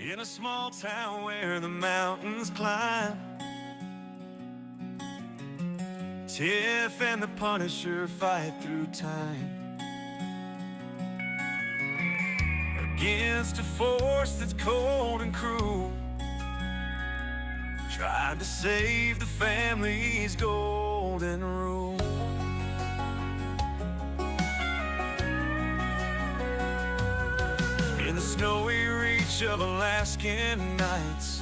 In a small town where the mountains climb, Tiff and the Punisher fight through time against a force that's cold and cruel, trying to save the family's golden rule. In the snowy reach of Alaskan nights,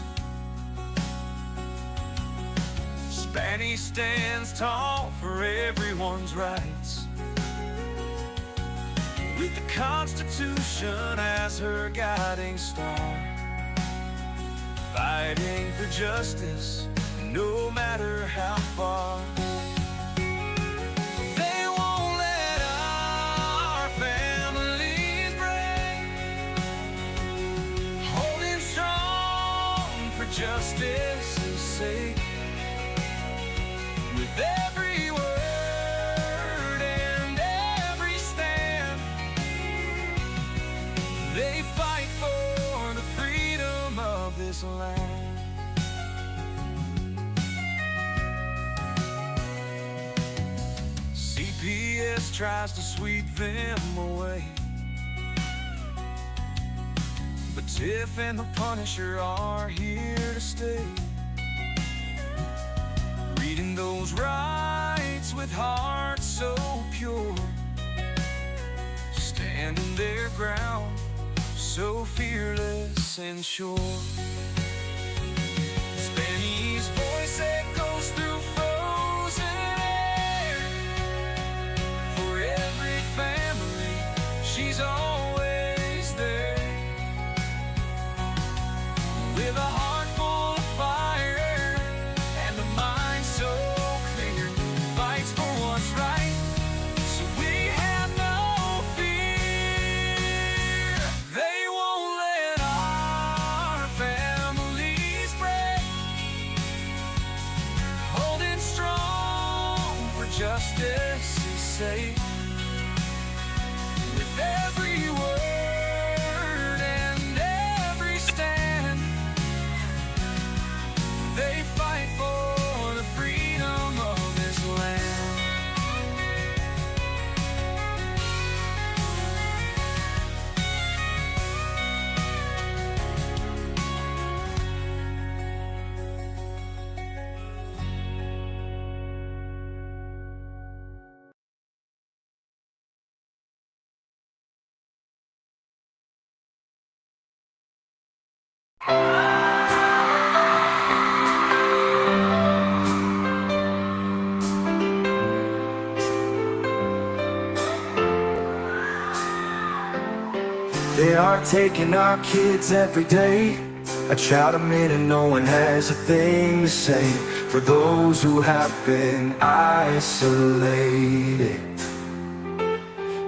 Spanish stands tall for everyone's rights, with the Constitution as her guiding star, fighting for justice no matter how far. They won't let our families break, holding strong for justice's sake. With every word and every stand, they fight for the freedom of this land. CPS tries to sweep them away, but Tiff and the Punisher are here to stay, reading those rights with hearts so pure, standing their ground so fearless and sure. Spanish voice echoes through frozen air, for every family she's always there, with a heart full of fire and a mind so clear, fights for what's right, so we have no fear. They won't let our families break, holding strong for justice's sake. With every word and every stand, they fight for the freedom of this land. They are taking our kids every day. I shout them in and no one has a thing to say for those who have been isolated.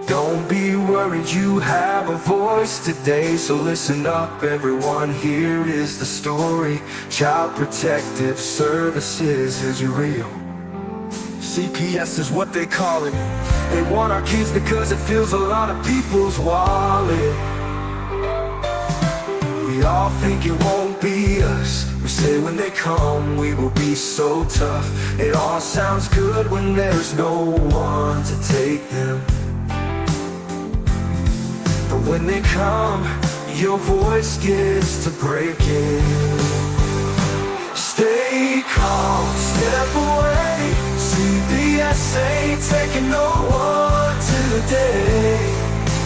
Don't be worried, you have a voice today, so listen up everyone, here is the story. Child Protective Services is real. CPS is what they call it. They want our kids because it fills a lot of people's wallet. We all think it won't be us. We say when they come we will be so tough. It all sounds good when there's no one to take them, but when they come, your voice gets to breaking. Stay calm, step away. CPS ain't taking no one today.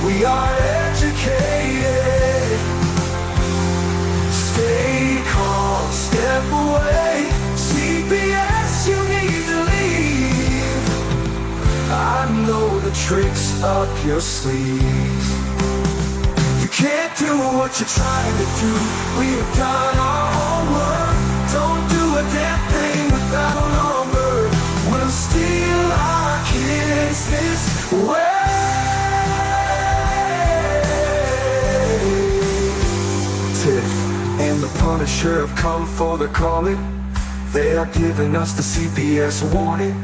We are educated. Stay calm, step away. CPS, you need to leave. I know the tricks up your sleeves. You can't do what you're trying to do. We've done our homework. Don't do a damn thing without a number. We'll steal our kids this way. Tiff and the Punisher have come for the calling. They are giving us the CPS warning.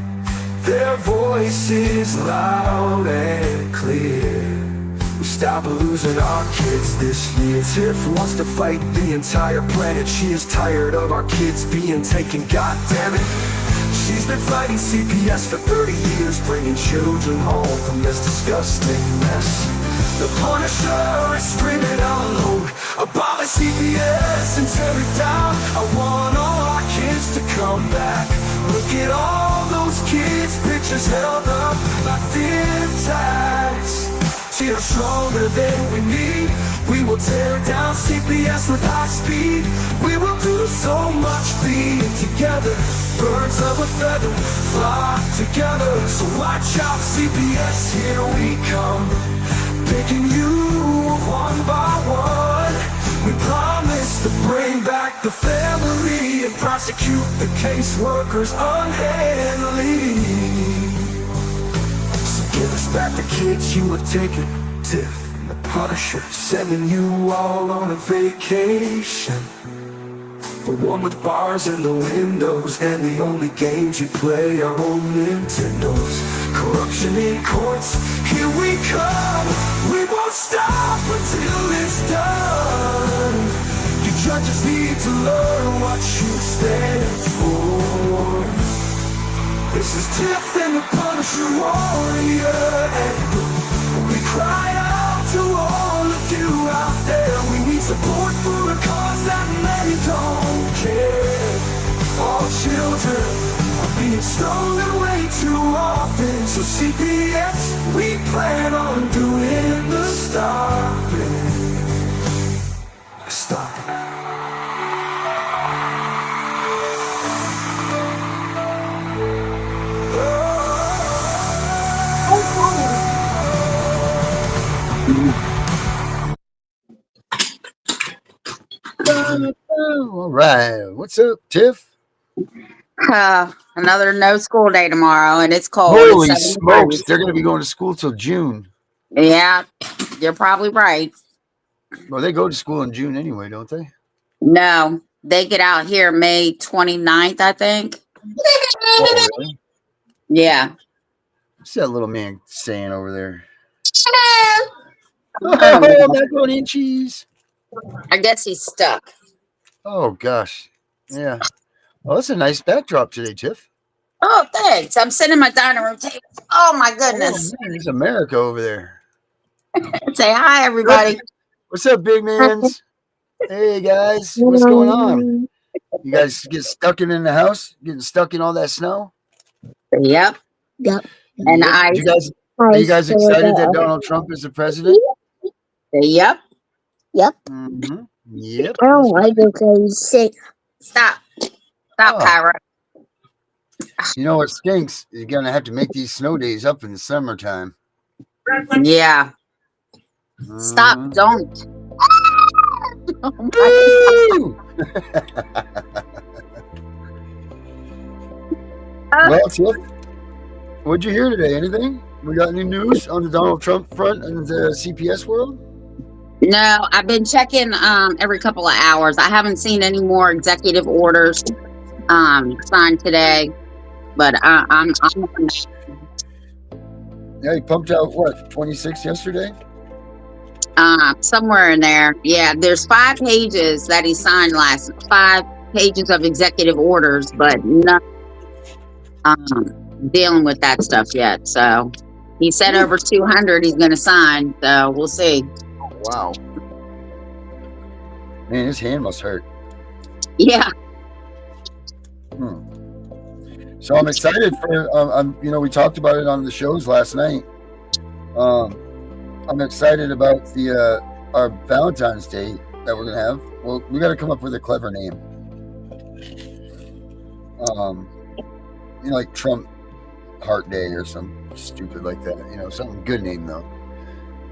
Their voice is loud and clear. We stop losing our kids this year. Tiff wants to fight the entire planet. She is tired of our kids being taken, god damn it. She's been fighting CPS for 30 years, bringing children home from this disgusting mess. The Punisher is screaming out loud, abolish CPS and tear it down. I want all our kids to come back. Look at all those kids' pictures held up like thin tags. See us stronger than we need. We will tear down CPS with high speed. We will do so much being together. Birds of a feather flock together. So watch out, CPS, here we come. Picking you one by one. We promise to bring back the family and prosecute the caseworkers unhandily. So give us back the kids you have taken. Tiff and the Punisher sending you all on a vacation. The one with bars in the windows and the only games you play are on Nintendos. Corruption in courts, here we come. We won't stop until it's done. You judges need to learn what you stand for. This is Tiff and the Punisher warrior, and we cry out to all of you out there. We need support for a cause that many don't care. All children are being stolen way too often. So CPS, we plan on doing the stopping. Stop. All right. What's up, Tiff? Another no school day tomorrow, and it's cold. Holy It's 7 smokes. degrees. They're going to be going to school till June. Yeah, you're probably right. Well, they go to school in June anyway, don't they? No, they get out here May 29th, I think. Oh, really? Yeah. What's that little man saying over there? I Oh, macaroni and cheese. guess he's stuck. Oh, gosh. Yeah. Well, that's a nice backdrop today, Tiff. Oh, thanks. I'm sitting at my dining room table. Oh, my goodness. Oh, man, there's America over there. Say hi, everybody. What's up, big mans? Hey, guys. What's going on? You guys get stuck in the house? Getting stuck in all that snow? Yep. Yep. And Yep. I, Are you guys excited that Donald Trump is the president? yep. Mm-hmm. Yep. I don't like it because he's sick. Stop. Stop, Oh. Kyra. You know what stinks? You're going to have to make these snow days up in the summertime. Yeah. Stop. Mhm. Don't. Oh, my Woo! Well, Tiff, what'd you hear today? Anything? We got any news on the Donald Trump front and the CPS world? No, I've been checking every couple of hours. I haven't seen any more executive orders signed today, but I'm Yeah, he pumped out what, 26 yesterday? somewhere in there. Yeah, there's 5 pages that he signed 5 pages of executive orders, but not dealing with that stuff yet. So he said over 200 he's going to sign. So we'll see. Wow. Man, his hand must hurt. Yeah. So I'm excited for, we talked about it on the shows last night. I'm excited about our Valentine's Day that we're going to have. Well, we got to come up with a clever name. Like Trump Heart Day or something stupid like that. Something good name though.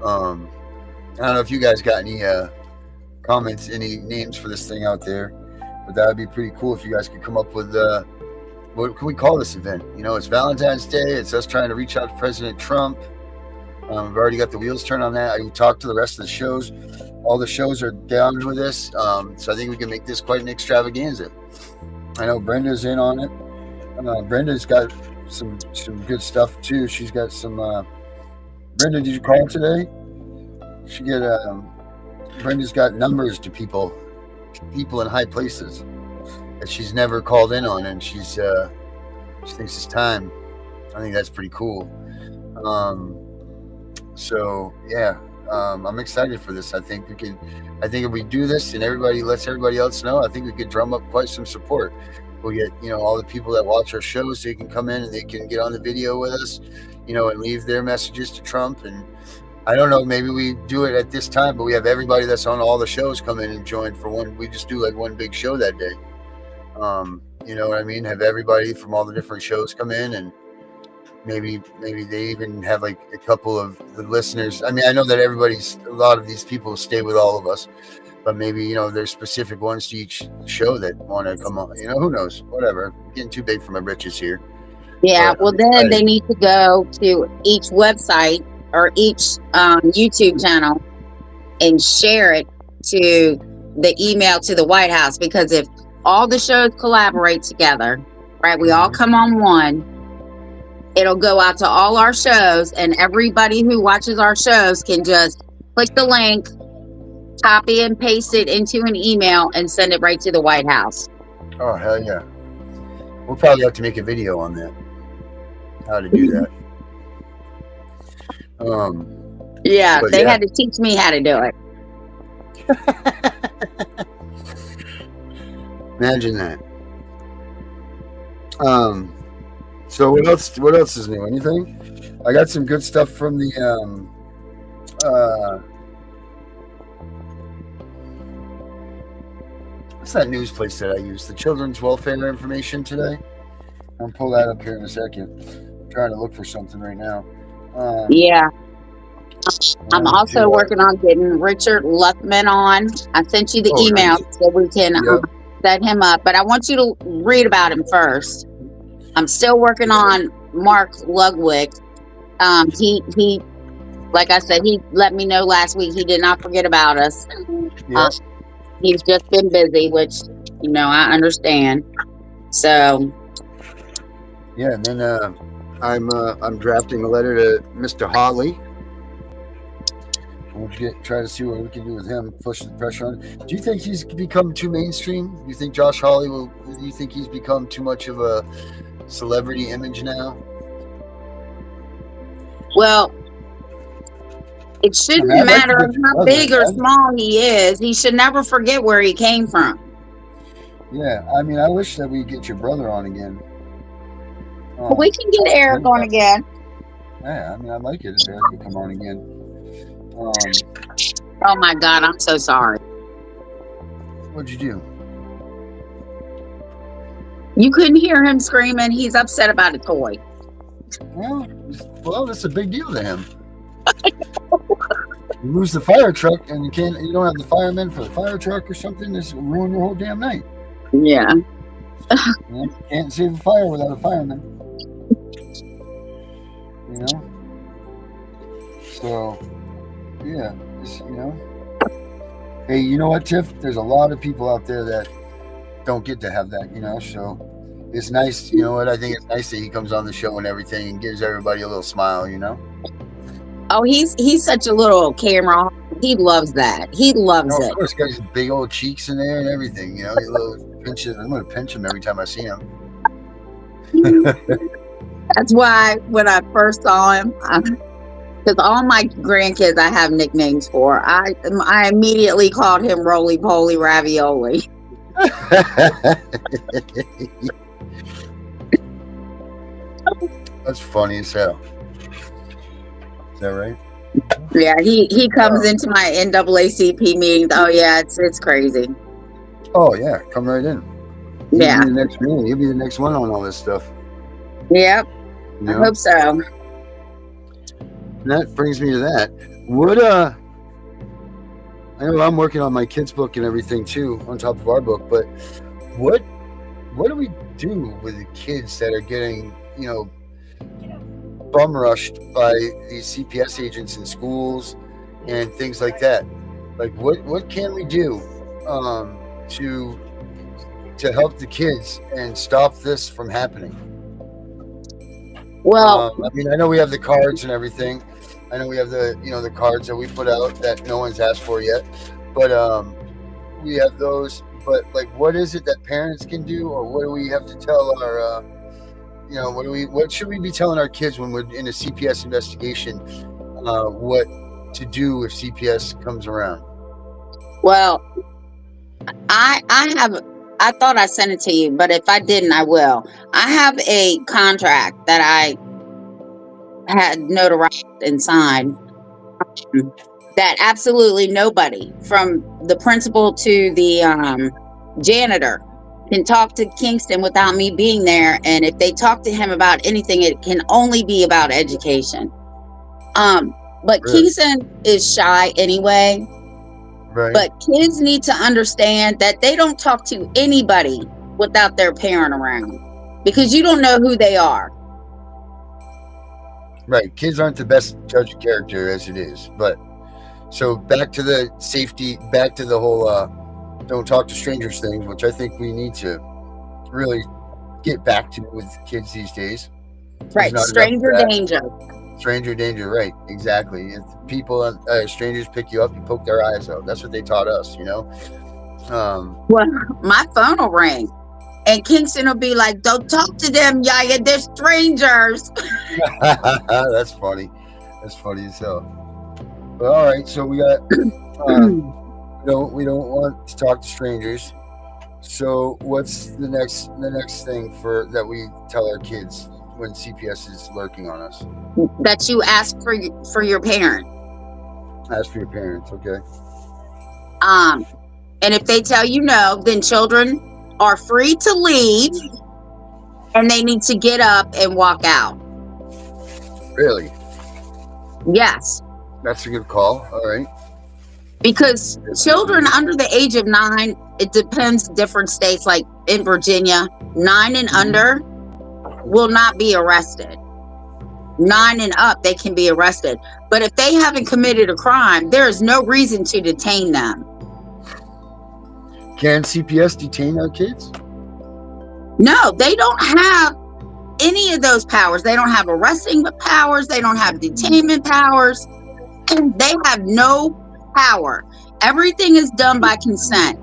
I don't know if you guys got any comments, any names for this thing out there, but that would be pretty cool if you guys could come up with what can we call this event? It's Valentine's Day. It's us trying to reach out to President Trump. We've already got the wheels turned on that. I talked to the rest of the shows. All the shows are down with this, so I think we can make this quite an extravaganza. I know Brenda's in on it. Brenda's got some good stuff too. She's got some. Brenda, did you call today? Brenda's got numbers to people in high places that she's never called in on, and she thinks it's time. I think that's pretty cool. So yeah, I'm excited for this. I think if we do this and everybody lets everybody else know, I think we could drum up quite some support. We'll get, all the people that watch our shows, they can come in and they can get on the video with us, and leave their messages to Trump. And I don't know, maybe we do it at this time, but we have everybody that's on all the shows come in and join for one. We just do like one big show that day. You know what I mean? Have everybody from all the different shows come in, and maybe they even have like a couple of the listeners. I mean, I know that a lot of these people stay with all of us, but maybe, there's specific ones to each show that want to come on. Who knows? Whatever. I'm getting too big for my britches here. Yeah, well, then they need to go to each website or each YouTube channel and share it to the email to the White House, because if all the shows collaborate together, right, we all come on one, it'll go out to all our shows, and everybody who watches our shows can just click the link, copy and paste it into an email, and send it right to the White House. Oh, hell yeah. We'll probably have to make a video on that. How to do that. Yeah, they had to teach me how to do it. Imagine that. So what else is new? Anything? I got some good stuff from the what's that news place that I use? The Children's Welfare Information today. I'll pull that up here in a second. I'm trying to look for something right now. Yeah. I'm also working on getting Richard Luckman on. I sent you the email so we can set him up, but I want you to read about him first. I'm still working on Mark Ludwig. He, like I said, he let me know last week he did not forget about us. He's just been busy, which, I understand. So. Yeah, and then I'm drafting a letter to Mr. Hawley. We'll try to see what we can do with him, push the pressure on. Do you think he's become too mainstream? Do you think Josh Hawley do you think he's become too much of a celebrity image now? Well, it shouldn't matter how big or small he is. He should never forget where he came from. Yeah, I mean, I wish that we get your brother on again. We can get Eric on again. Yeah, I mean, I'd like it if Eric would come on again. Oh my God, I'm so sorry. What'd you do? You couldn't hear him screaming. He's upset about a toy. Well, that's a big deal to him. You lose the fire truck and you don't have the firemen for the fire truck or something. This will ruin your whole damn night. Yeah. You can't save a fire without a fireman. So, yeah, Hey, you know what, Tiff? There's a lot of people out there that don't get to have that, so it's nice, I think it's nice that he comes on the show and everything and gives everybody a little smile, Oh, he's such a little camera. He loves that. He loves it. Of course, got his big old cheeks in there and everything, I'm going to pinch him every time I see him. That's why when I first saw him, because all my grandkids I have nicknames for, I immediately called him Roly Poly Ravioli. That's funny as hell. Is that right? Yeah, he comes into my NAACP meetings. Oh yeah, it's crazy. Oh yeah, come right in. Yeah. He'll be the next one on all this stuff. Yep. I hope so. And that brings me to that. I know I'm working on my kids' book and everything too, on top of our book, but what do we do with the kids that are getting, bum rushed by these CPS agents in schools and things like that? Like what can we do to help the kids and stop this from happening? Well, I mean, I know we have the cards and everything. I know we have the the cards that we put out that no one's asked for yet, but we have those. But like, what is it that parents can do, or what do we have to tell our what should we be telling our kids when we're in a CPS investigation? What to do if CPS comes around? Well, I thought I sent it to you, but if I didn't, I will. I have a contract that I had notarized and signed that absolutely nobody, from the principal to the janitor, can talk to Kingston without me being there. And if they talk to him about anything, it can only be about education. But Really? Kingston is shy anyway. Right. But kids need to understand that they don't talk to anybody without their parent around, because you don't know who they are. Right. Kids aren't the best judge of character as it is. But so back to the safety, back to the whole don't talk to strangers thing, which I think we need to really get back to with kids these days. Right. Stranger danger. Stranger danger, right? Exactly. If people, strangers pick you up, you poke their eyes out. That's what they taught us, Well, my phone will ring, and Kingston will be like, "Don't talk to them, Yaya. They're strangers." That's funny. That's funny as hell. But all right, so we got. We don't want to talk to strangers. So what's the next thing that we tell our kids when CPS is lurking on us? That you ask for your parent. Ask for your parents, okay? And if they tell you no, then children are free to leave, and they need to get up and walk out. Really? Yes. That's a good call. All right. Because children under the age of 9, it depends, different states, like in Virginia, 9 and under will not be arrested. 9 and up, they can be arrested. But if they haven't committed a crime, there is no reason to detain them. Can CPS detain our kids? No, they don't have any of those powers. They don't have arresting powers. They don't have detainment powers. They have no power. Everything is done by consent.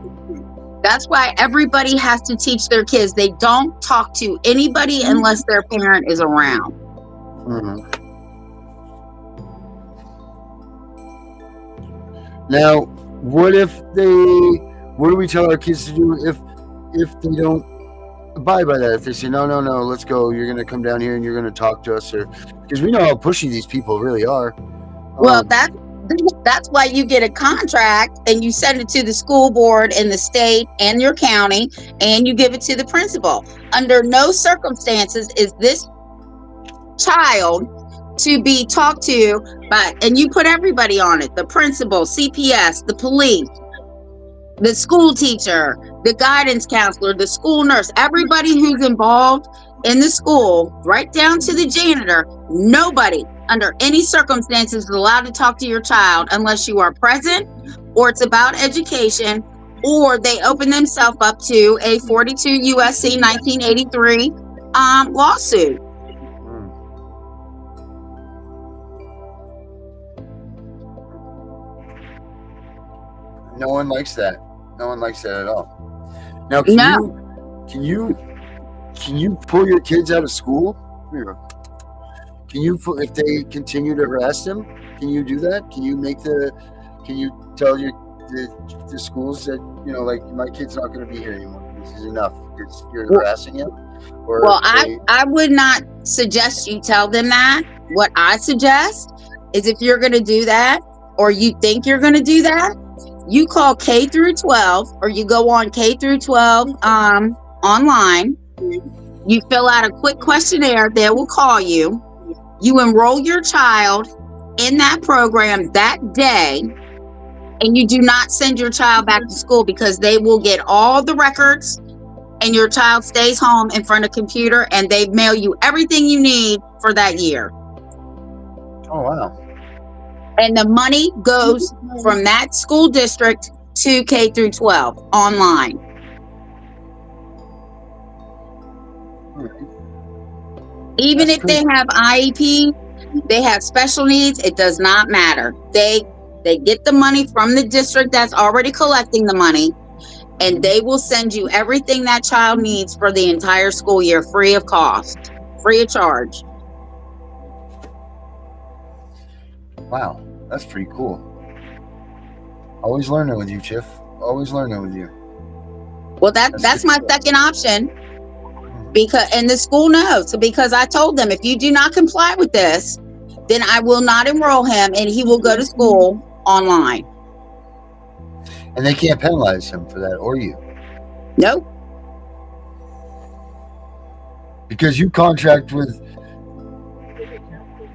That's why everybody has to teach their kids they don't talk to anybody unless their parent is around. Mm-hmm. Now, what do we tell our kids to do if they don't abide by that? If they say, no, let's go, you're going to come down here and you're going to talk to us, or because we know how pushy these people really are. Well, that's why you get a contract and you send it to the school board and the state and your county, and you give it to the principal. Under no circumstances is this child to be talked to by, and you put everybody on it: the principal, CPS, the police, the school teacher, the guidance counselor, the school nurse, everybody who's involved in the school, right down to the janitor. Nobody under any circumstances is allowed to talk to your child unless you are present, or it's about education, or they open themselves up to a 42 USC 1983 lawsuit. No one likes that. No one likes that at all. Now, can you pull your kids out of school? Can you, if they continue to harass them, can you do that? Can you tell the schools that, like, my kid's not going to be here anymore. This is enough because you're harassing him? Or well, I would not suggest you tell them that. What I suggest is, if you're going to do that, or you think you're going to do that, you call K through 12, or you go on K through 12 online. You fill out a quick questionnaire. They will call you. You enroll your child in that program that day, and you do not send your child back to school, because they will get all the records, and your child stays home in front of a computer, and they mail you everything you need for that year. Oh, wow. And the money goes from that school district to K through 12 online. Even if they have IEP, They have special needs. It does not matter. They get the money from the district that's already collecting the money, and they will send you everything that child needs for the entire school year, free of cost, free of charge. Wow, that's pretty cool. Always learning with you, Tiff. Always learning with you. Well, that's my second option, because, and the school knows, because I told them, if you do not comply with this, then I will not enroll him, and he will go to school online. And they can't penalize him for that, or you, Nope. because you contract with.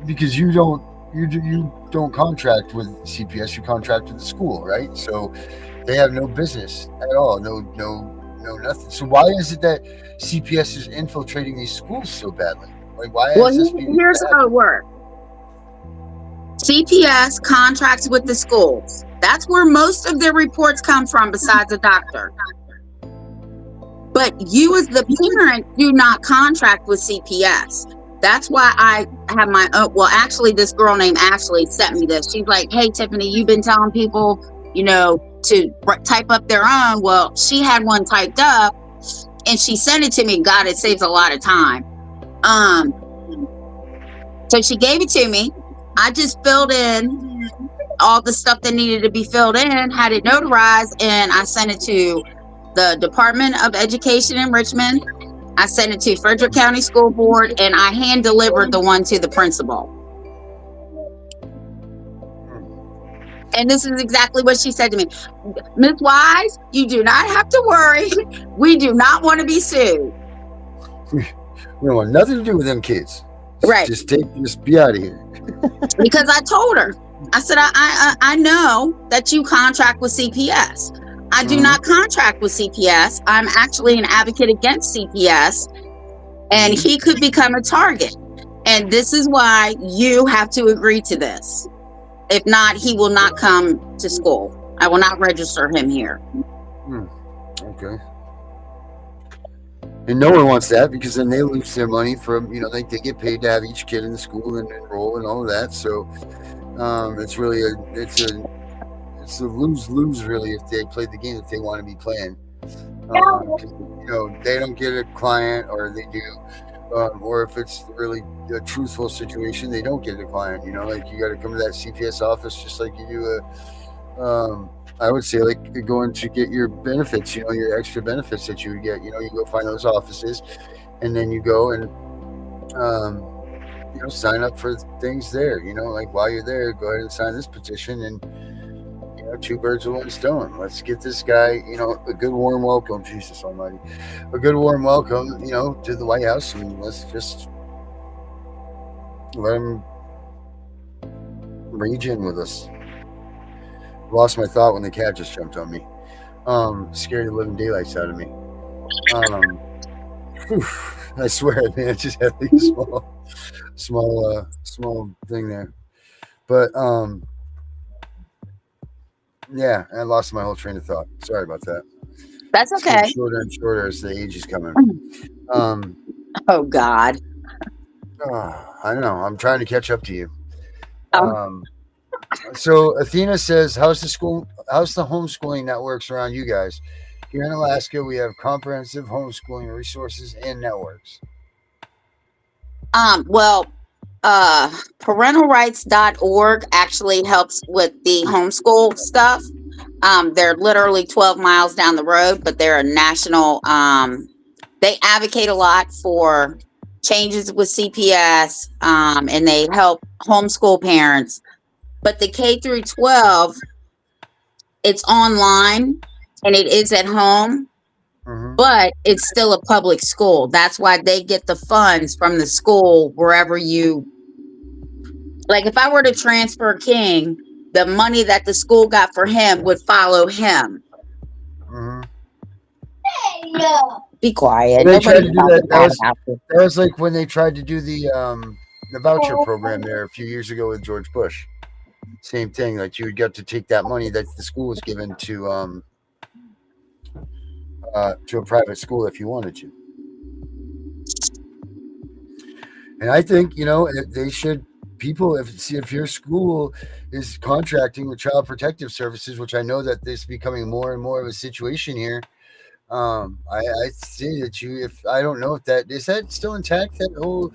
Because you don't contract with CPS. You contract with the school, right? So they have no business at all. No nothing. So why is it that CPS is infiltrating these schools so badly? Like, why? Well, is this being here's bad? how it works. CPS contracts with the schools. That's where most of their reports come from, besides a doctor. But you, as the parent, do not contract with CPS. That's why I have my own. Well, actually, this girl named Ashley sent me this. She's like, "Hey, Tiffany, you've been telling people, to type up their own." Well, she had one typed up, and she sent it to me. God, it saves a lot of time. So she gave it to me. I just filled in all the stuff that needed to be filled in, had it notarized, and I sent it to the Department of Education in Richmond. I sent it to Frederick County School Board, and I hand delivered the one to the principal. And this is exactly what she said to me. "Ms. Wise, you do not have to worry. We do not want to be sued." We don't want nothing to do with them kids. Right. Just be out of here. Because I told her, I said, I know that you contract with CPS. I do not contract with CPS. I'm actually an advocate against CPS, and he could become a target. And this is why you have to agree to this. If not, he will not come to school. I will not register him here. Okay. And no one wants that, because then they lose their money from, they get paid to have each kid in the school and enroll and all of that. So it's really it's a lose-lose, really, if they play the game that they want to be playing. They don't get a client, or they do, or if it's really a truthful situation, they don't get a client. Like, you got to come to that CPS office just like you do I would say, like, going to get your benefits, your extra benefits that you would get. You go find those offices, and then you go and sign up for things there. Like, while you're there, go ahead and sign this petition, and two birds with one stone. Let's get this guy, a good warm welcome. Jesus Almighty, a good warm welcome, to the White House, and let's just let him rage in with us. Lost my thought when the cat just jumped on me. Scared the living daylights out of me. I swear, man, I just had like a small thing there. But yeah, I lost my whole train of thought. Sorry about that. That's It's okay. getting shorter and shorter as the age is coming. Oh, God. I don't know. I'm trying to catch up to you. So Athena says, how's the homeschooling networks around you guys? Here in Alaska, we have comprehensive homeschooling resources and networks. Well, parentalrights.org actually helps with the homeschool stuff. They're literally 12 miles down the road, but they're a national, they advocate a lot for changes with CPS, and they help homeschool parents. But the K through 12, it's online and it is at home, but it's still a public school. That's why they get the funds from the school wherever you, like, if I were to transfer King, the money that the school got for him would follow him. Be quiet. They tried to do that. That was like when they tried to do the voucher program there a few years ago with George Bush. Same thing. Like, you would get to take that money that the school was given to a private school if you wanted to. And I think they should people, if your school is contracting with Child Protective Services, which I know that this is becoming more and more of a situation here. I see that if I don't know if that is that still intact, that whole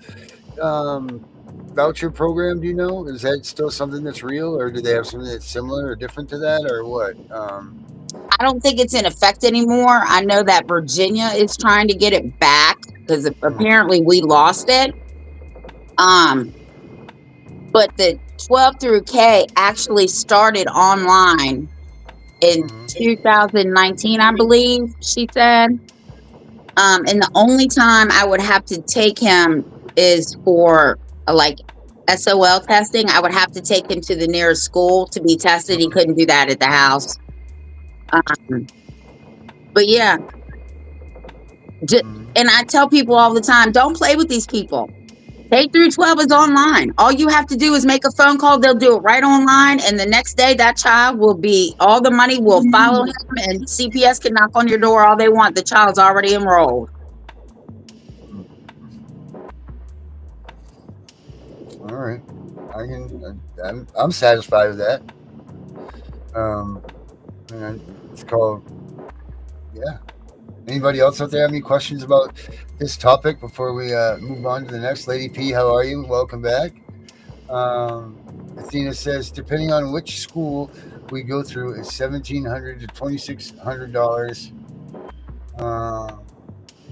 voucher program. Do you know, is that still something that's real, or do they have something that's similar or different to that, or what? I don't think it's in effect anymore. I know that Virginia is trying to get it back because apparently we lost it. But the 12 through K actually started online in 2019, I believe she said. And the only time I would have to take him is for like SOL testing. I would have to take him to the nearest school to be tested. He couldn't do that at the house. But yeah, and I tell people all the time, don't play with these people. K through 12 is online. All you have to do is make a phone call. They'll do it right online. And the next day, that child will be, all the money will follow him, and CPS can knock on your door all they want. The child's already enrolled. All right. I'm satisfied with that. And it's called, yeah. Anybody else out there have any questions about this topic before we move on to the next? Lady P, how are you? Welcome back. Athena says, depending on which school we go through, it's $1,700 to $2,600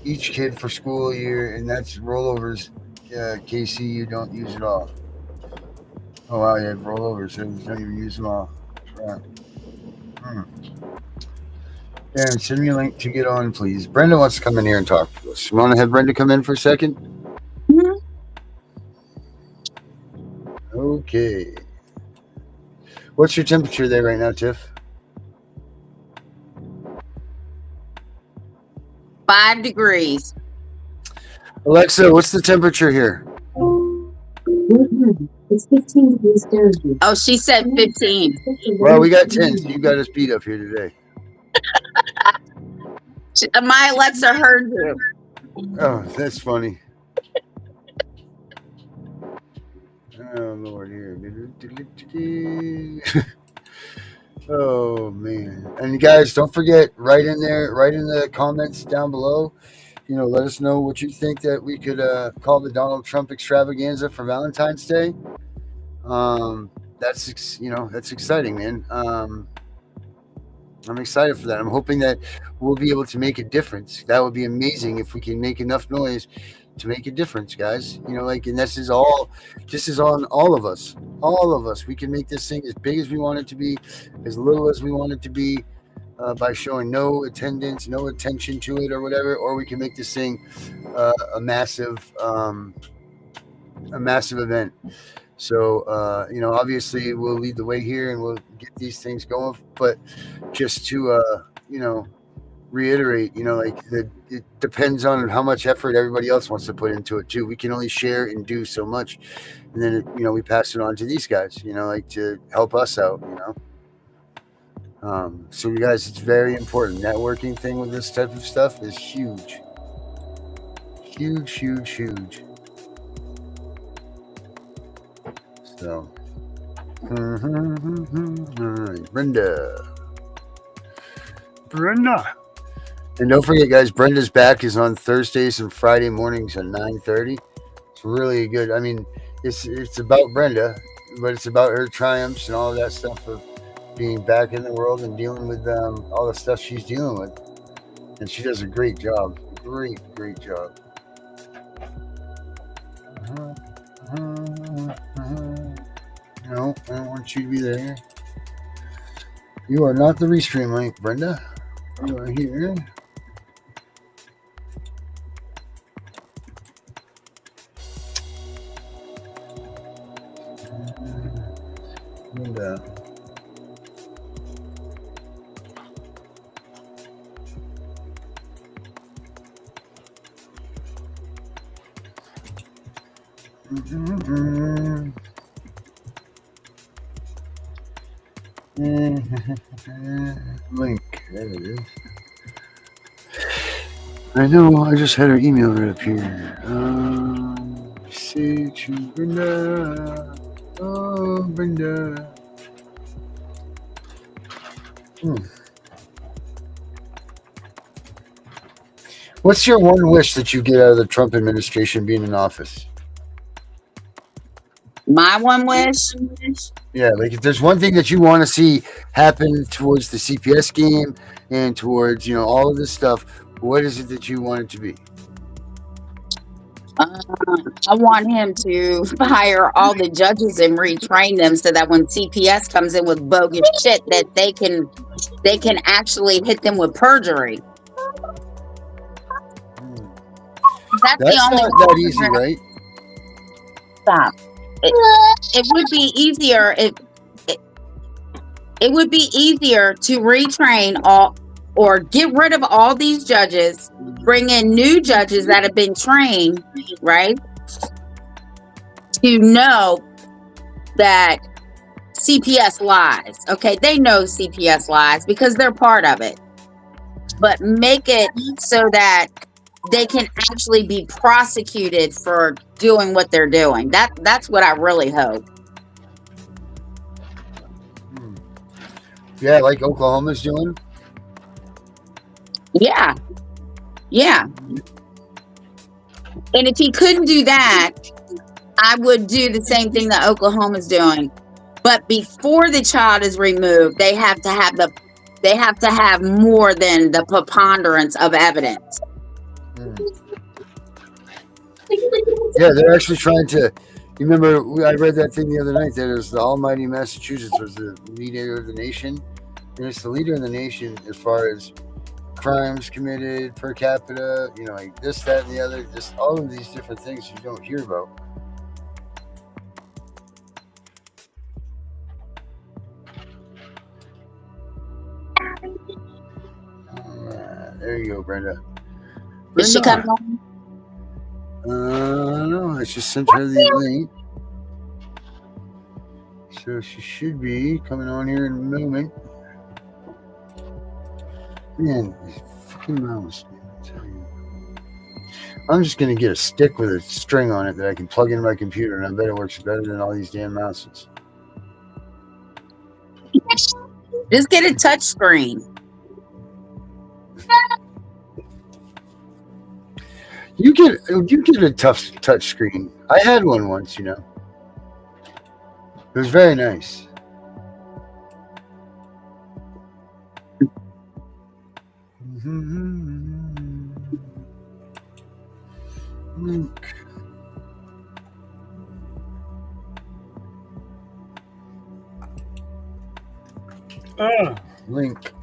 each kid for school year, and that's rollovers. KC, you don't use it all. Oh wow, you have rollovers, so you don't even use them all. Right. Darren, send me a link to get on, please. Brenda wants to come in here and talk to us. You want to have Brenda come in for a second? Mm-hmm. Okay. What's your temperature there right now, Tiff? 5 degrees. Alexa, what's the temperature here? It's 15 degrees Thursday. Oh, she said 15. Well, we got 10, so you got us beat up here today. My Alexa heard you. Oh, that's funny. Oh, Lord, here. Oh, man. And you guys, don't forget, write in the comments down below. Let us know what you think that we could call the Donald Trump extravaganza for Valentine's Day. That's exciting, man. I'm excited for that. I'm hoping that we'll be able to make a difference. That would be amazing if we can make enough noise to make a difference, guys. And this is on all of us. All of us. We can make this thing as big as we want it to be, as little as we want it to be, by showing no attendance, no attention to it or whatever, or we can make this thing a massive event. So, obviously we'll lead the way here and we'll get these things going, but just to, reiterate, it depends on how much effort everybody else wants to put into it too. We can only share and do so much. And then, we pass it on to these guys, to help us out, so you guys, it's very important. Networking thing with this type of stuff is huge. Huge, huge, huge. So, all right, Brenda. And don't forget, guys, Brenda's back is on Thursdays and Friday mornings at 9:30. It's really good. I mean, it's about Brenda, but it's about her triumphs and all of that stuff of being back in the world and dealing with all the stuff she's dealing with. And she does a great job. Great job. No, I don't want you to be there. You are not the restream link, Brenda. You are here. And link. There it is. I know. I just had her email right up here. say to Brenda. Oh, Brenda. What's your one wish that you get out of the Trump administration being in office? My one wish. Yeah, like if there's one thing that you want to see happen towards the CPS game and towards, all of this stuff, what is it that you want it to be? I want him to hire all the judges and retrain them so that when CPS comes in with bogus shit, that they can actually hit them with perjury. That's the That's only not that easy, right? stop. It would be easier if it would be easier to retrain all or get rid of all these judges, bring in new judges that have been trained, right? To know that CPS lies. Okay, they know CPS lies because they're part of it. But make it so that they can actually be prosecuted for doing what they're doing. That's what I really hope. Yeah, like Oklahoma's doing. Yeah. Yeah. And if he couldn't do that, I would do the same thing that Oklahoma's doing. But before the child is removed, they have to have more than the preponderance of evidence. Yeah, they're actually trying to. You remember, I read that thing the other night that it was the almighty Massachusetts was the leader of the nation. And it's the leader of the nation as far as crimes committed per capita, like this, that, and the other, just all of these different things you don't hear about. All right, there you go, Brenda. Is she coming on? No, I just sent her the link. So she should be coming on here in a moment. Man, this fucking mouse, man, I tell you. I'm just going to get a stick with a string on it that I can plug into my computer, and I bet it works better than all these damn mouses. Just get a touch screen. You get a tough touch screen. I had one once, It was very nice. Link. Link.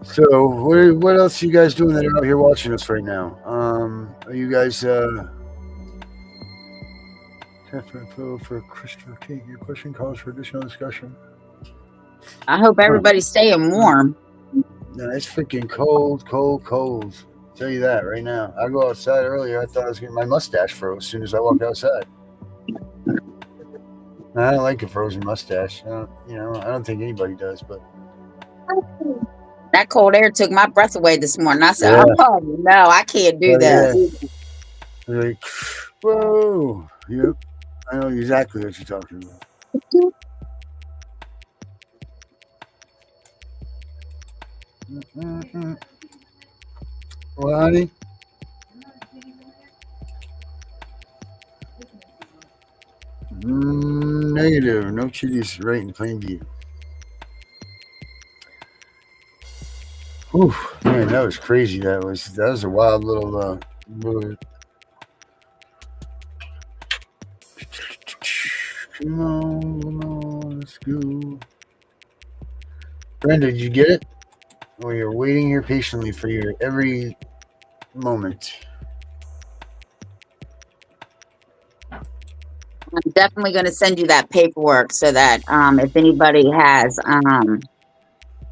So what else are you guys doing that are out here watching us right now? Are you guys for Christopher King? Your question calls for additional discussion. I hope everybody's staying warm. No, it's freaking cold. I'll tell you that right now. I go outside earlier. I thought I was getting my mustache froze as soon as I walked outside. I don't like a frozen mustache. I don't think anybody does, but That cold air took my breath away this morning. I said, Yeah. "Oh no, I can't do this." Yeah. Like, whoa. Yep. I know exactly what you're talking about. Well, honey? Negative. No chitties right in plain view. Whew, man, that was crazy. That was a wild little Come on, let's go. Brenda, did you get it? Oh, you're waiting here patiently for your every moment. I'm definitely going to send you that paperwork so that if anybody has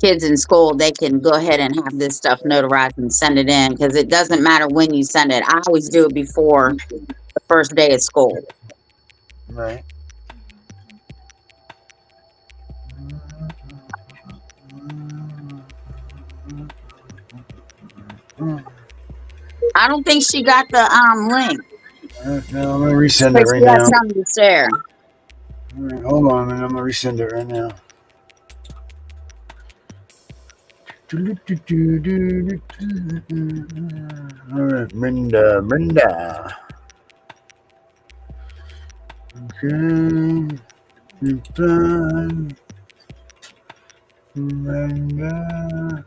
kids in school, they can go ahead and have this stuff notarized and send it in, because it doesn't matter when you send it. I always do it before the first day of school. Right. I don't think she got the link. No, I'm gonna resend But it right she has now. something to share. All right, hold on, man. I'm gonna resend it right now. All right, Brenda. Okay. Goodbye, Brenda.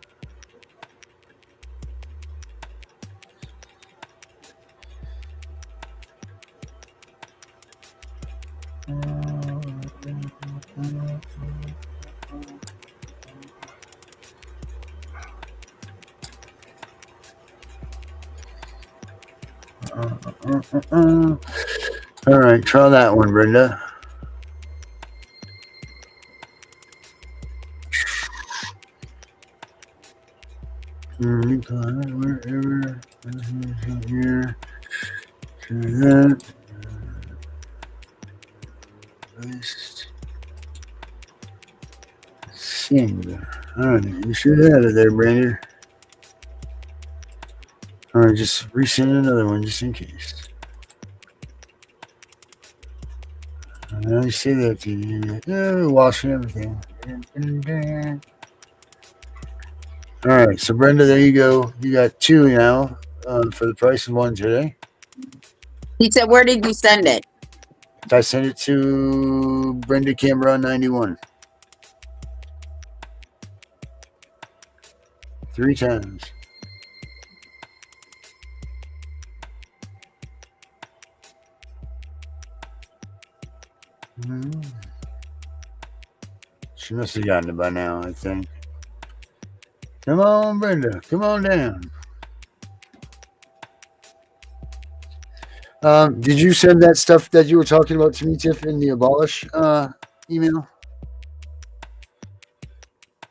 All right, try that one, Brenda. Wherever here, to that list, send. All right, you should have it there, Brandon. All right, just resend another one just in case. I say that to you. Washing everything. All right, so Brenda, there you go. You got two now for the price of one today. He said, "Where did you send it?" I sent it to Brenda Cameron 91 3 times. She must have gotten it by now, I think. Come on, Brenda. Come on down. Did you send that stuff that you were talking about to me, Tiff, in the abolish email?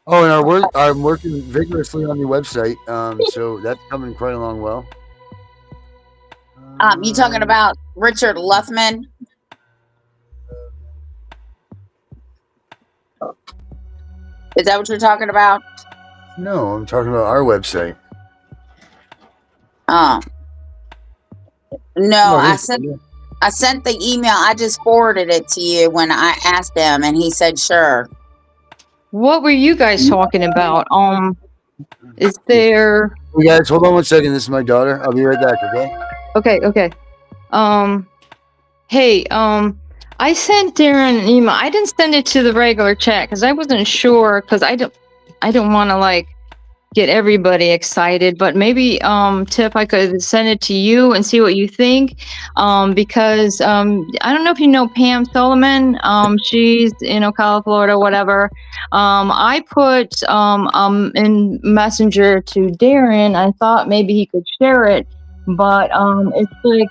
Oh, and I'm working vigorously on your website, so that's coming quite along well. You talking about Richard Luffman? Is that what you're talking about? No, I'm talking about our website. Oh. No, Oh, I here's Brenda. sent the email. I just forwarded it to you when I asked him, and he said, "Sure." What were you guys talking about? Is there? Hey guys, hold on one second. This is my daughter. I'll be right back. Okay. Okay. Hey, I sent Darren an email. I didn't send it to the regular chat because I wasn't sure, because I don't want to like get everybody excited, but maybe Tiff, I could send it to you and see what you think, because I don't know if you know Pam Solomon. She's in Ocala, Florida, whatever. I put in Messenger to Darren. I thought maybe he could share it, but it's like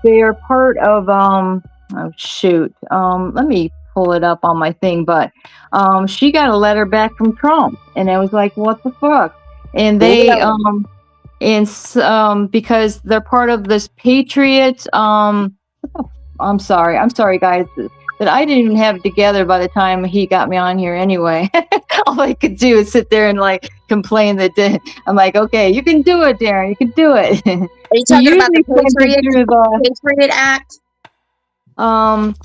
they're part of oh shoot, let me pull it up on my thing, but she got a letter back from Trump, and I was like, what the fuck? And they because they're part of this Patriot I'm sorry guys that I didn't even have it together by the time he got me on here anyway. All I could do is sit there and like complain that I'm like, okay, you can do it, Darren, you can do it. Are you talking about the Patriot Act?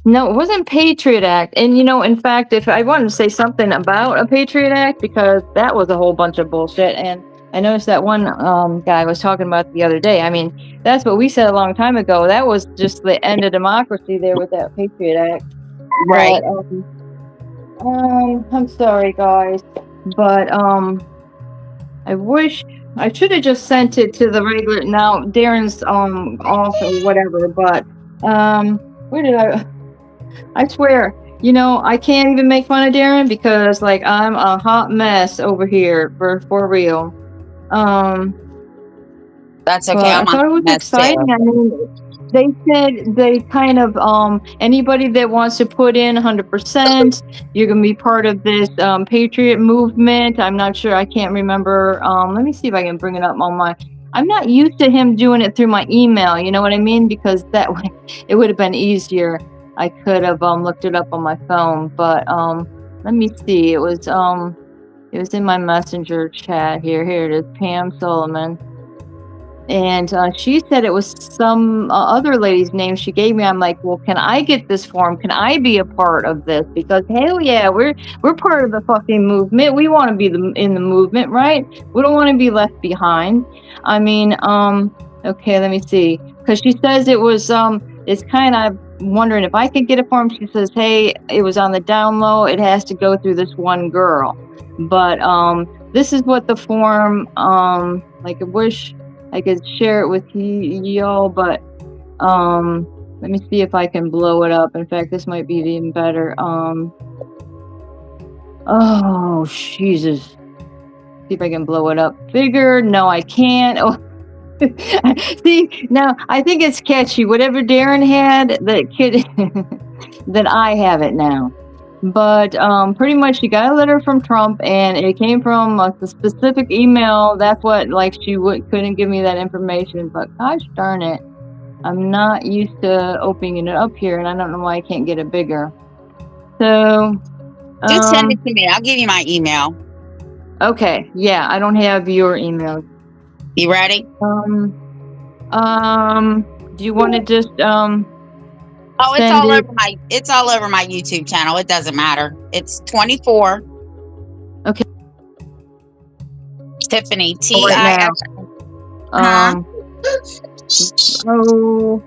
No, it wasn't Patriot Act. And in fact, if I wanted to say something about a Patriot Act, because that was a whole bunch of bullshit, and I noticed that one guy was talking about the other day. I mean, that's what we said a long time ago. That was just the end of democracy there with that Patriot Act. Right. But, I'm sorry, guys, but I wish I should have just sent it to the regular. Now Darren's off or whatever, but where did I swear, I can't even make fun of Darren because like I'm a hot mess over here for real. That's okay. I thought it was exciting. I mean, they said they kind of anybody that wants to put in 100%, you're gonna be part of this Patriot movement. I'm not sure. I can't remember. Let me see if I can bring it up on my. I'm not used to him doing it through my email. You know what I mean? Because that way it would have been easier. I could have looked it up on my phone, but let me see. It was in my messenger chat here. Here it is, Pam Solomon. And she said it was some other lady's name she gave me. I'm like, well, can I get this form? Can I be a part of this? Because hell yeah, we're part of the fucking movement. We want to be in the movement, right? We don't want to be left behind. I mean, okay, let me see. Because she says it was it's kind of wondering if I could get a form. She says, hey, it was on the down low. It has to go through this one girl. But this is what the form like I wish I could share it with y'all, but let me see if I can blow it up. In fact, this might be even better. Oh Jesus. See if I can blow it up bigger. No, I can't. Oh. See, now I think it's catchy. Whatever Darren had, that kid that I have it now. But pretty much she got a letter from Trump, and it came from a specific email. That's what, like, she couldn't give me that information. But gosh darn it, I'm not used to opening it up here, and I don't know why I can't get it bigger. So Just send it to me. I'll give you my email. Okay, yeah, I don't have your email. You ready? Do you want to just Oh, it's all over my YouTube channel. It doesn't matter. It's 24. Okay. Tiffany, right now. Oh.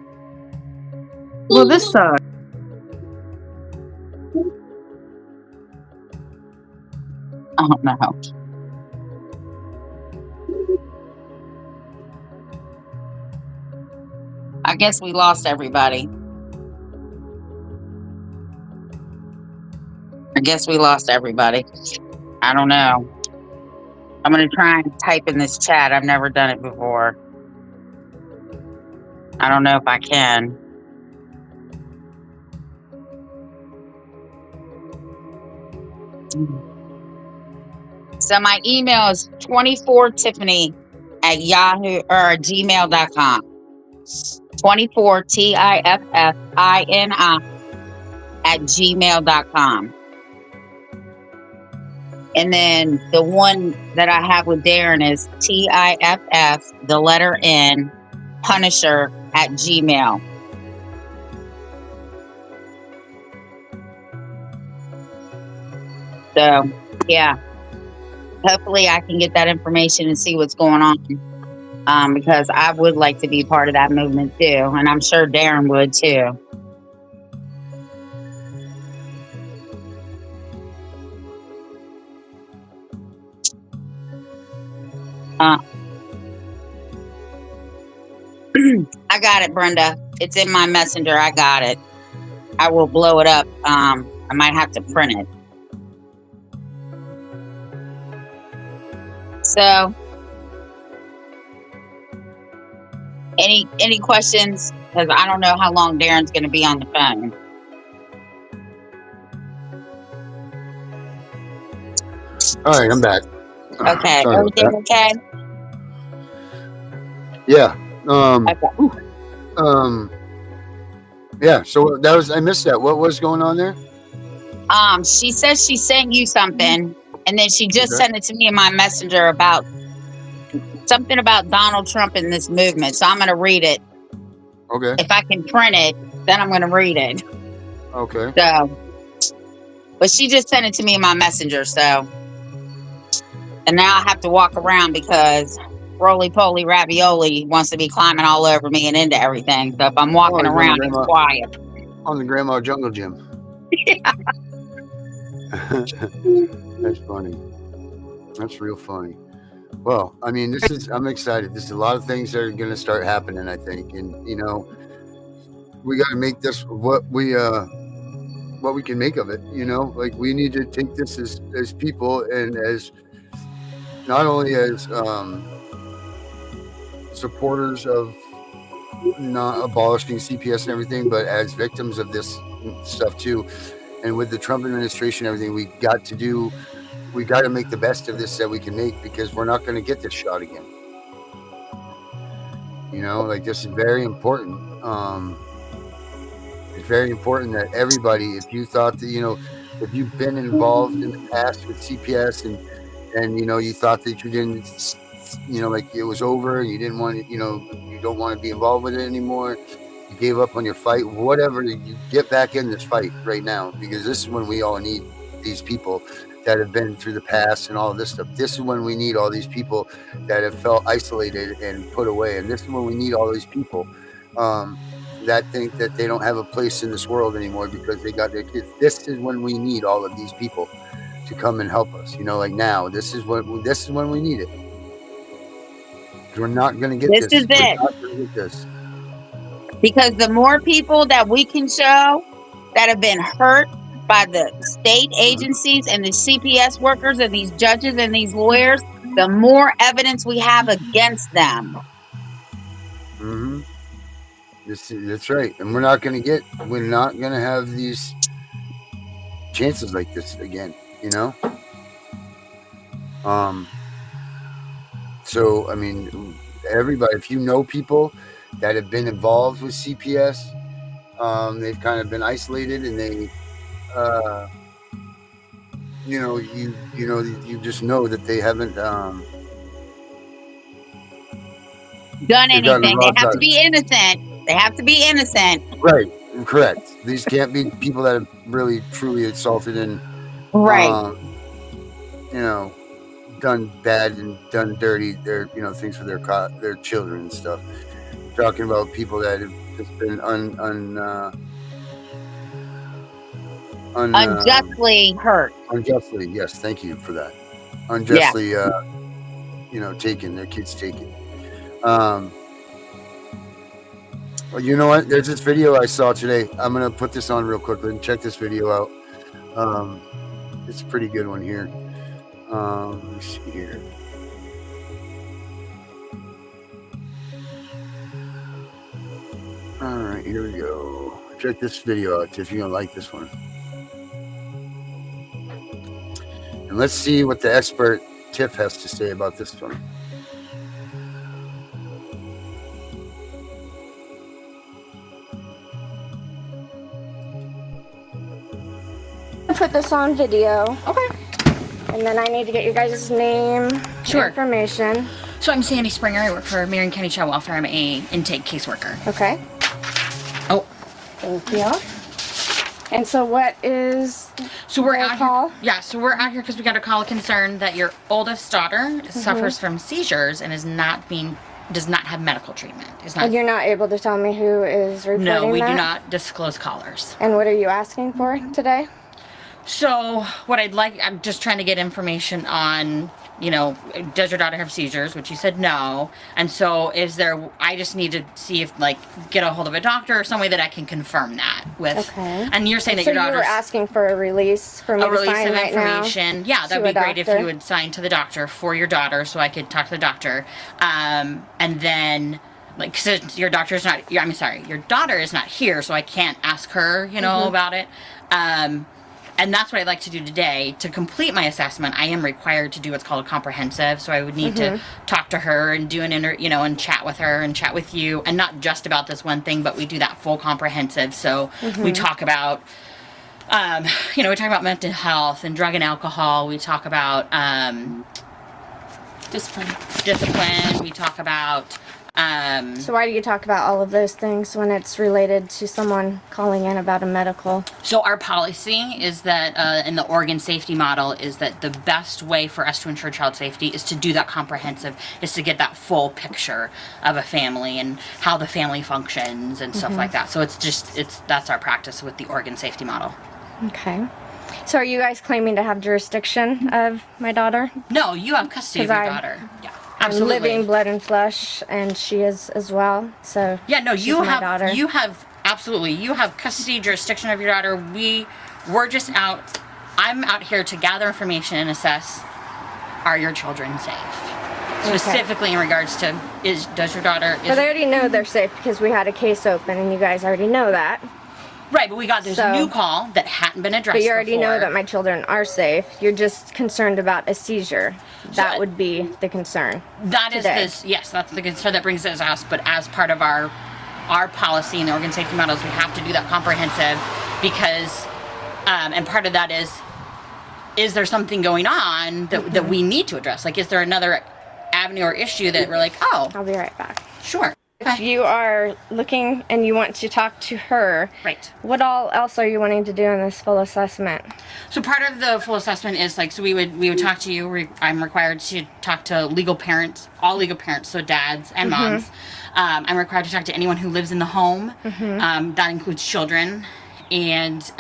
Well, this sucks. I don't know. I guess we lost everybody. I don't know. I'm going to try and type in this chat. I've never done it before. I don't know if I can. So my email is 24tiffany@yahoo or gmail.com. 24 TIFFINI @gmail.com. And then the one that I have with Darren is TIFF, the letter N, Punisher @gmail. So, yeah. Hopefully I can get that information and see what's going on. Because I would like to be part of that movement too. And I'm sure Darren would too. I got it, Brenda. It's in my messenger. I got it. I will blow it up. I might have to print it. So, any questions? Because I don't know how long Darren's going to be on the phone. All right, I'm back. Okay, Sorry about everything okay? Yeah. Okay. Yeah. So that was, I missed that. What was going on there? She says she sent you something, and then she just sent it to me in my messenger about something about Donald Trump and this movement. So I'm going to read it. Okay. If I can print it, then I'm going to read it. Okay. So, but she just sent it to me in my messenger. So, and now I have to walk around because roly-poly ravioli wants to be climbing all over me and into everything. So if I'm walking around, it's quiet. On the Grandma Jungle Gym. Yeah. That's funny. That's real funny. Well, I mean, I'm excited. There's a lot of things that are going to start happening, I think. And, you know, we got to make this what we can make of it, you know? Like, we need to take this as people and as not only as supporters of not abolishing CPS and everything, but as victims of this stuff too. And with the Trump administration and everything, we got to make the best of this that we can make, because we're not going to get this shot again. You know, like, this is very important. It's very important that everybody, if you thought that, you know, if you've been involved in the past with CPS and you know, you thought that you didn't you know, like it was over, you didn't want to, you know, you don't want to be involved with it anymore, you gave up on your fight, whatever, you get back in this fight right now, because this is when we all need these people that have been through the past and all of this stuff. This is when we need all these people that have felt isolated and put away. And this is when we need all these people that think that they don't have a place in this world anymore because they got their kids. This is when we need all of these people to come and help us. You know, like now, this is when we need it. We're not going to get this. This is We're it. not going to get this. Because the more people that we can show that have been hurt by the state agencies and the CPS workers and these judges and these lawyers, the more evidence we have against them. Mm-hmm. That's right. And we're not going to have these chances like this again, you know? So, I mean, everybody, if you know people that have been involved with CPS, they've kind of been isolated and they, you know, you just know that they haven't, done anything. They have to be innocent. They have to be innocent. Right. Correct. These can't be people that have really, truly assaulted and, Right. you know, done bad and done dirty, their, you know, things for their children and stuff. Talking about people that have just been unjustly hurt. Unjustly, yes. Thank you for that. Unjustly, you know, their kids taken. Well, you know what? There's this video I saw today. I'm gonna put this on real quickly and check this video out. It's a pretty good one here. Let me see here. All right, here we go. Check this video out, Tiff. You're gonna like this one. And let's see what the expert Tiff has to say about this one. Put this on video. Okay. And then I need to get your guys' name, Sure. information. So I'm Sandy Springer. I work for Marion County Child Welfare. I'm a intake caseworker. Okay. Oh. Thank you. And so what is So we're the out call? here. Yeah, so we're out here because we got a call of concern that your oldest daughter suffers from seizures and does not have medical treatment. Is not. And you're not able to tell me who is reporting No, we that? do not disclose callers. And what are you asking for today? So what I'm just trying to get information on, you know, does your daughter have seizures? Which you said no. And so I just need to see if, like, get a hold of a doctor or some way that I can confirm that with. Okay. And you're saying that So your you were daughter's asking for a release for me a to release sign of right now? information. Yeah, that'd to be a great if doctor? you would sign to the doctor for your daughter so I could talk to the doctor. And then, like, since your daughter is not here, so I can't ask her, you know, about it. And that's what I'd like to do today. To complete my assessment, I am required to do what's called a comprehensive. So I would need to talk to her and do and chat with her and chat with you. And not just about this one thing, but we do that full comprehensive. So we talk about, we talk about mental health and drug and alcohol. We talk about discipline. We talk about... So why do you talk about all of those things when it's related to someone calling in about a medical? So our policy is that, in the organ safety model, is that the best way for us to ensure child safety is to do that comprehensive, is to get that full picture of a family and how the family functions and stuff like that. So that's our practice with the organ safety model. Okay. So are you guys claiming to have jurisdiction of my daughter? No, you have custody of your daughter. Yeah, absolutely. I'm living blood and flesh, and she is as well. So yeah, no, she's you my have daughter. you have custody, jurisdiction of your daughter. We're just out. I'm out here to gather information and assess: are your children safe? Specifically in regards to does your daughter? But I already know they're safe because we had a case open, and you guys already know that. Right, but we got this new call that hadn't been addressed. But you already know before. that my children are safe. You're just concerned about a seizure. That would be the concern. That's the concern that brings us out. But as part of our policy and the organ safety models, we have to do that comprehensive because, and part of that is there something going on that we need to address? Like, is there another avenue or issue that we're like, oh, I'll be right back. sure. If Okay. you are looking and you want to talk to her, Right. what all else are you wanting to do in this full assessment? So part of the full assessment is like, so we would talk to you. I'm required to talk to legal parents, all legal parents, so dads and moms. I'm required to talk to anyone who lives in the home. That includes children, and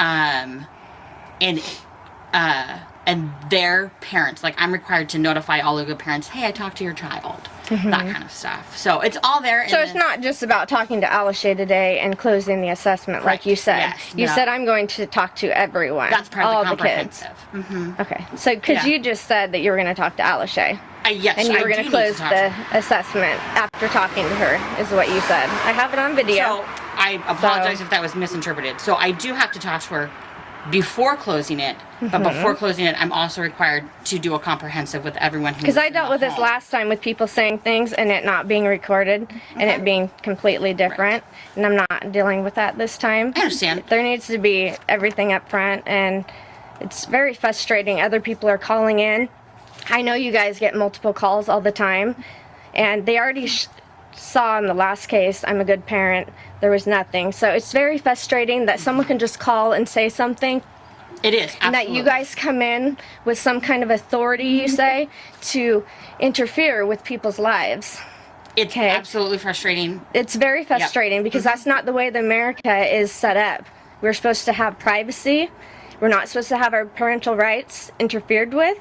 their parents. Like, I'm required to notify all legal parents, hey, I talked to your child. That kind of stuff. So it's all there. So it's not just about talking to Alashay today and closing the assessment, Correct. like you said. Yes, You no. said I'm going to talk to everyone. That's part all of the the kids. comprehensive. Okay. So, because Yeah. you just said that you were going to talk to Alashay. Yes, And you were I going do to need close talk the to her. assessment after talking to her, is what you said. I have it on video. So I apologize if that was misinterpreted. So I do have to talk to her before closing it, but before closing it, I'm also required to do a comprehensive with everyone who. Because lives I in dealt the with this home. last time with people saying things and it not being recorded and it being completely different. And I'm not dealing with that this time. I understand. There needs to be everything up front, and it's very frustrating. Other people are calling in. I know you guys get multiple calls all the time, and they already saw in the last case, I'm a good parent, there was nothing. So it's very frustrating that someone can just call and say something, It is. and that you guys come in with some kind of authority, you say, to interfere with people's lives. It's Okay. absolutely frustrating. It's very frustrating because that's not the way that America is set up. We're supposed to have privacy. We're not supposed to have our parental rights interfered with.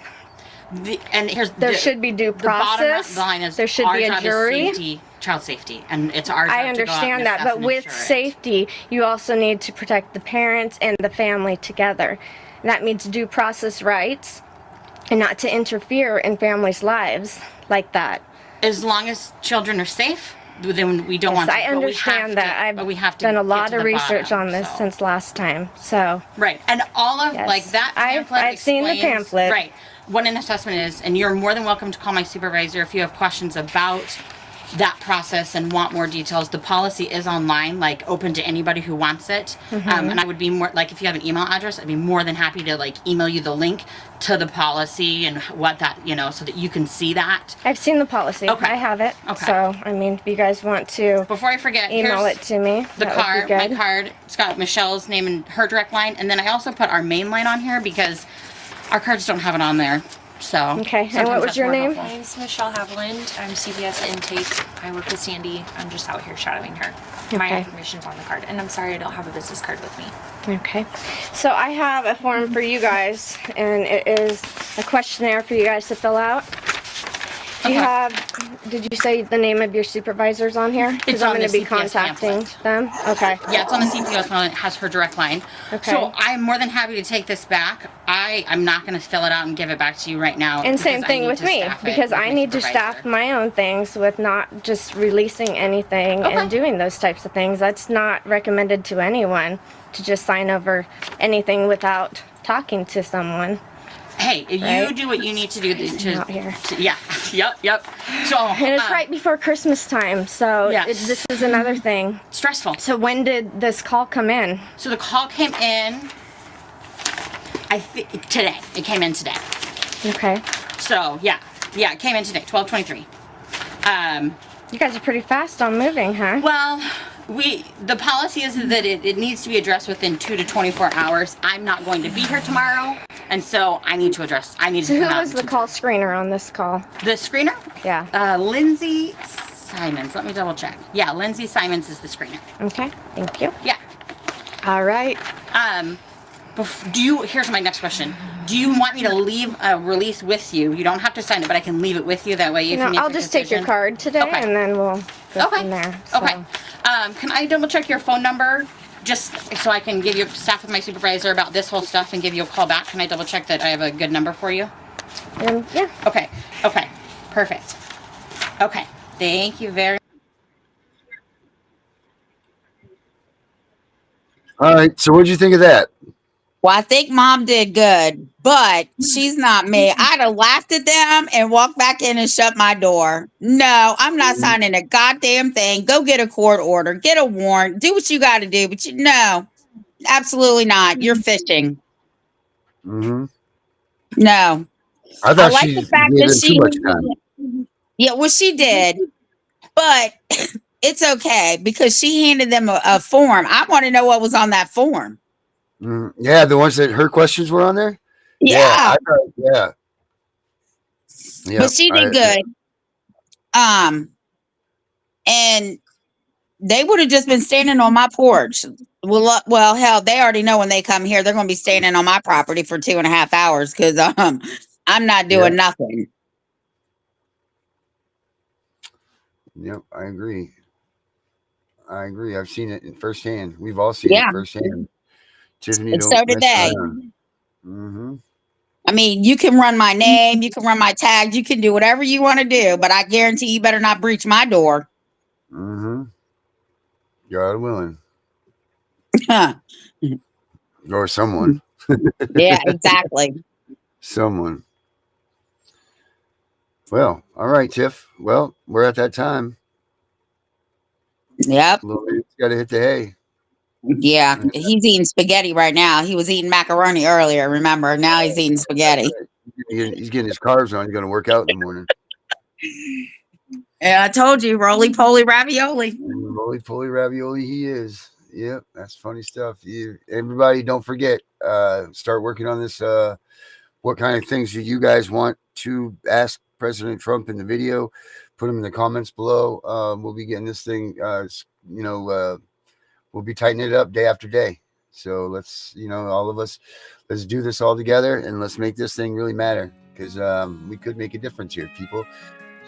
And here's There should be due the bottom process. line is There should our be a job is jury. safety, child safety, and it's our job I to go out and understand that, assess but and with ensure it. safety, you also need to protect the parents and the family together. And that means due process rights and not to interfere in families' lives like that. As long as children are safe, then we don't want to. I but we understand have that. to- I've but we have to done a get lot to of the research bottom, on this so. since last time. So, Right, and all of yes. like that pamphlet I've seen the explains- pamphlet. Right, what an assessment is, and you're more than welcome to call my supervisor if you have questions about that process and want more details. The policy is online, like open to anybody who wants it. And I would be more like, if you have an email address, I'd be more than happy to like email you the link to the policy and what that, so that you can see that. I've seen the policy. Okay. I have it. Okay. So, I mean, if you guys want to Before I forget, email here's it to me, the that would card, be my good. card. It's got Michelle's name and her direct line, and then I also put our main line on here because our cards don't have it on there. So Okay, and sometimes what was that's your more name? helpful. My name's Michelle Haviland. I'm CBS intake. I work with Sandy. I'm just out here shadowing her. My Okay. information's on the card. And I'm sorry I don't have a business card with me. Okay. So I have a form for you guys, and it is a questionnaire for you guys to fill out. Do you Okay. have, did you say the name of your supervisors on here? It's I'm on going the to be CPS contacting pamphlet. them. Okay. Yeah, it's on the CPS one. It has her direct line. Okay. So I'm more than happy to take this back. I'm not going to fill it out and give it back to you right now. And because same I thing need with to me, staff it because with I my need to supervisor. staff my own things with not just releasing anything Okay. and doing those types of things. That's not recommended to anyone, to just sign over anything without talking to someone. Hey, you Right? do what you need to do Out here. yeah. Yep. So And it's right before Christmas time, so Yes. this is another thing. stressful. So when did this call come in? So the call came in. I think today. It came in today. Okay. So yeah, it came in today, 12:23. You guys are pretty fast on moving, huh? Well, the policy is that it needs to be addressed within 2 to 24 hours. I'm not going to be here tomorrow, and so I need to address. I need So to who come out was and the call screener on this call? The screener? Yeah. Lindsay Simons. Let me double check. Yeah, Lindsay Simons is the screener. Okay. Thank you. Yeah. All right. Here's my next question. Do you want me to leave a release with you? You don't have to sign it, but I can leave it with you. That way you No, can make I'll a just take your decision. card today, Okay. and then we'll go Okay. from there. So. Okay. Can I double check your phone number just so I can give you staff with my supervisor about this whole stuff and give you a call back? Can I double check that I have a good number for you? Yeah. Okay. Perfect. Okay. Thank you very All right. So what'd you think of that? Well, I think mom did good, but she's not me. I'd have laughed at them and walked back in and shut my door. No, I'm not signing a goddamn thing. Go get a court order, get a warrant, do what you got to do. But no, absolutely not. You're fishing. Mm-hmm. No. I I thought like she the fact gave that him too much time. Yeah, well, she did, but it's okay because she handed them a form. I want to know what was on that form. Yeah, the ones that her questions were on there. Yeah, Yeah, I thought. Yeah, yeah. but she did good. And they would have just been standing on my porch. Well, hell, they already know when they come here, they're going to be standing on my property for 2.5 hours because I'm not Yeah. doing nothing. Yep, I agree. I've seen it in firsthand. We've all seen Yeah, it firsthand. Tiffany and so don't did mess they. around. Mm-hmm. I mean, you can run my name, you can run my tags, you can do whatever you want to do, but I guarantee you better not breach my door. Mm-hmm. God willing. yeah, Or someone. exactly. Someone. Well, all right, Tiff. Well, we're at that time. Yep. Little man's got to hit the hay. Yeah, he's eating spaghetti right now. He was eating macaroni earlier, remember? Now he's eating spaghetti. He's getting his carbs on. He's going to work out in the morning. Yeah, I told you, roly poly ravioli. Roly poly ravioli, he is. Yep, that's funny stuff. Everybody, don't forget. Start working on this. What kind of things do you guys want to ask President Trump in the video? Put them in the comments below. We'll be getting this thing. We'll be tightening it up day after day. So let's, all of us, let's do this all together and let's make this thing really matter because we could make a difference here, people.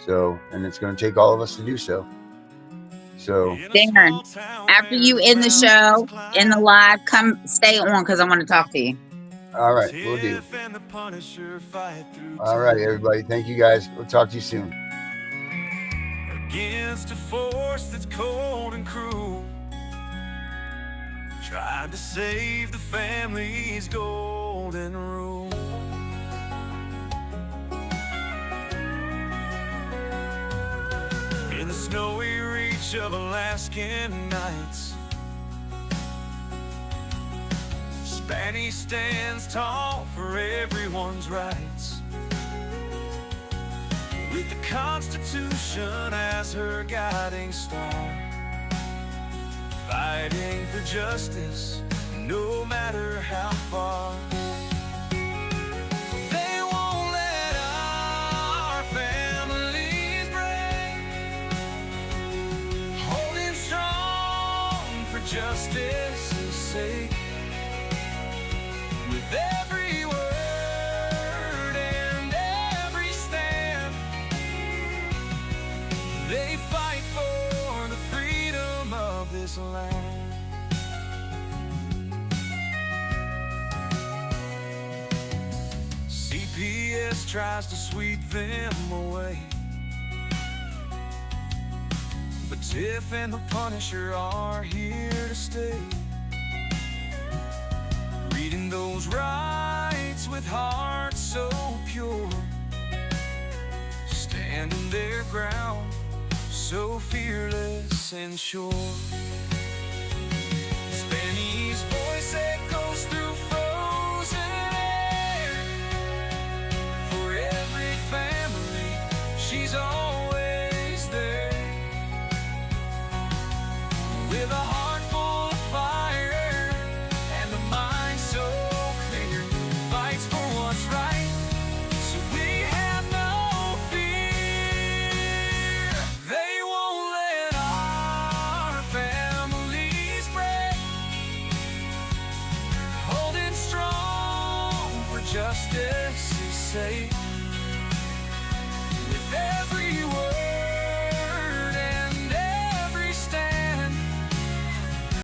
So, and it's going to take all of us to do so. So, Darren, after you end the show, in the live, come stay on because I want to talk to you. all right, we'll do. All right, everybody. Thank you guys. We'll talk to you soon. Against a force that's cold and cruel, tried to save the family's golden rule. In the snowy reach of Alaskan nights, Spanish stands tall for everyone's rights, with the Constitution as her guiding star, fighting for justice no matter how far. They won't let our families break, holding strong for justice's sake. With every word and every stand, they fight for the freedom of this land. CPS tries to sweep them away, but Tiff and the Punisher are here to stay, reading those rights with hearts so pure, standing their ground so fearless and sure. Spanish voice echoes through frozen air, for every family she's always there, with a heart full of fire and a mind so clear, fights for what's right, so we have no fear. They won't let our families break, holding strong for justice's sake.